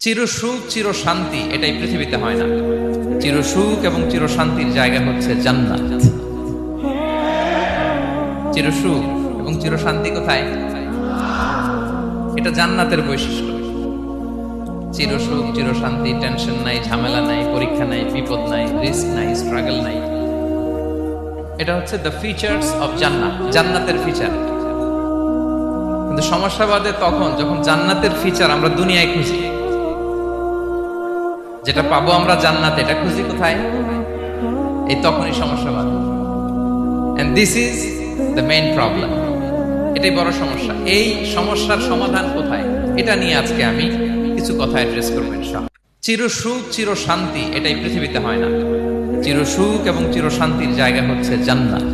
চিরসুখ চির শান্তি এটাই পৃথিবীতে হয় না। চিরসুখ এবং চির শান্তির জায়গা হচ্ছে জান্নাত। চিরসুখ এবং চির শান্তি কোথায়? এটা জান্নাতের বৈশিষ্ট্য। চিরসুখ চির শান্তি, টেনশন নাই, ঝামেলা নাই, পরীক্ষা নাই, বিপদ নাই, রিস্ক নাই, স্ট্রাগল নাই। এটা হচ্ছে দ্য ফিচার্স অফ জান্নাত, জান্নাতের ফিচার। কিন্তু সমস্যা বাদে তখন যখন জান্নাতের ফিচার আমরা দুনিয়ায় খুঁজি। যেটা পাবো আমরা জান্নাতে, এটা খুঁজি কোথায়? এই তখনই সমস্যা বাদে। And this is the main problem. এটাই বড় সমস্যা। এই সমস্যার সমাধান কোথায়, এটা নিয়ে আজকে আমি কিছু কথা অ্যাড্রেস করবো ইনশাআল্লাহ। চিরসুখ চির শান্তি এটাই পৃথিবীতে হয় না। চিরসুখ এবং চির শান্তির জায়গা হচ্ছে জান্নাত।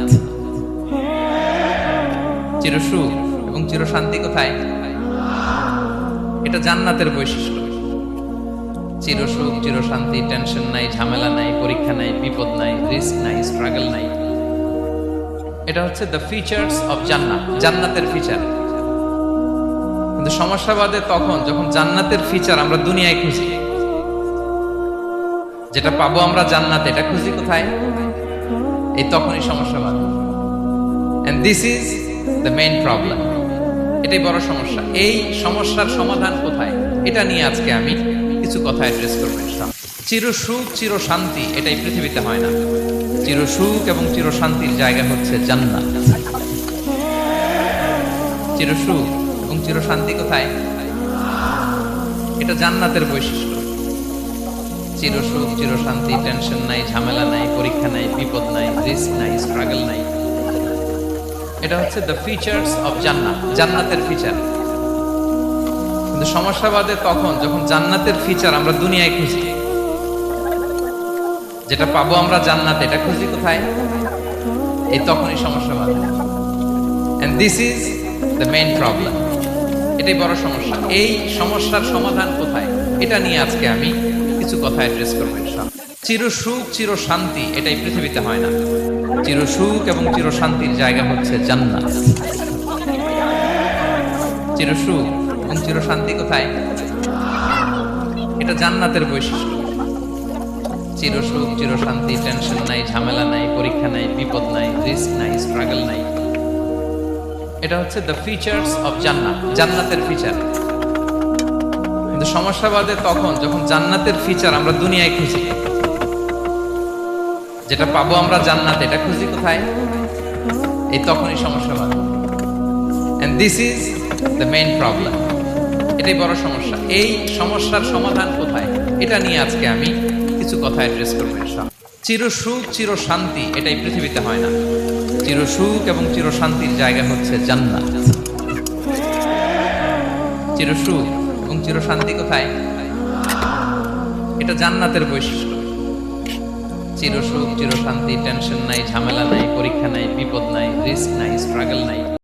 চিরসুখ এবং চির শান্তি কোথায়? এটা জান্নাতের বৈশিষ্ট্য। চিরসুখ চির শান্তি, টেনশন নাই, ঝামেলা নাই, পরীক্ষা নাই, বিপদ নাই, রিস্ক নাই, স্ট্রাগল নাই। এটা হচ্ছে দ্য ফিচার্স অফ জান্নাত, জান্নাতের ফিচার। কিন্তু সমস্যা বাদে তখন যখন জান্নাতের ফিচার আমরা দুনিয়ায় খুঁজি। যেটা পাবো আমরা জান্নাতে, এটা খুঁজি কোথায়? এই তখনই সমস্যা বাদে। And this is the main problem. এটাই বড় সমস্যা। এই সমস্যার সমাধান কোথায়, এটা নিয়ে আজকে আমি কিছু কথা অ্যাড্রেস করবো ইনশাআল্লাহ। চিরসুখ চির শান্তি এটাই পৃথিবীতে হয় না। চিরসুখ এবং চির শান্তির জায়গা হচ্ছে জান্নাত। চিরসুখ এবং চির শান্তি কোথায়? এটা জান্নাতের বৈশিষ্ট্য। চিরসুখ চির শান্তি, টেনশন নাই, ঝামেলা নাই, পরীক্ষা নাই, বিপদ নাই, রিস্ক নাই, স্ট্রাগল নাই। এটা হচ্ছে দ্য ফিচার্স অফ জান্নাত, জান্নাতের ফিচার। কিন্তু সমস্যা বাদে তখন যখন জান্নাতের ফিচার আমরা দুনিয়ায় খুঁজি। যেটা পাবো আমরা জান্নাতে, এটা খুঁজি কোথায়? এই তখনই সমস্যা বাদে। And this is the main problem. এটাই বড় সমস্যা। এই সমস্যার সমাধান কোথায়, এটা নিয়ে আজকে আমি কিছু কথা অ্যাড্রেস করবো ইনশাআল্লাহ। চিরসুখ চির শান্তি এটাই পৃথিবীতে হয় না। চিরসুখ এবং চির শান্তির জায়গা হচ্ছে জান্নাত। চিরসুখ এবং চির শান্তি কোথায়? এটা জান্নাতের বৈশিষ্ট্য। চিরসুখ চির শান্তি, টেনশন নাই, ঝামেলা নাই, পরীক্ষা নাই, বিপদ নাই, রিস্ক নাই, স্ট্রাগল নাই। এটা হচ্ছে দ্য ফিচার্স অফ জান্নাত, জান্নাতের ফিচার। কিন্তু সমস্যা বাদে তখন যখন জান্নাতের ফিচার আমরা দুনিয়ায় খুঁজি। যেটা পাবো আমরা জান্নাতে, এটা খুঁজি কোথায়? এই তখনই সমস্যা বাদে। And this is the main problem. এটাই বড় সমস্যা। এই সমস্যার সমাধান কোথায়, এটা নিয়ে আজকে আমি কিছু কথা অ্যাড্রেস করবো ইনশাআল্লাহ। চিরসুখ চির শান্তি এটাই পৃথিবীতে হয় না। চিরসুখ এবং চির শান্তির জায়গা হচ্ছে জান্নাত। চিরসুখ এবং চির শান্তি কোথায়? এটা জান্নাতের বৈশিষ্ট্য। চিরসুখ চির শান্তি, টেনশন নাই, ঝামেলা নাই, পরীক্ষা নাই, বিপদ নাই, রিস্ক নাই, স্ট্রাগল নাই।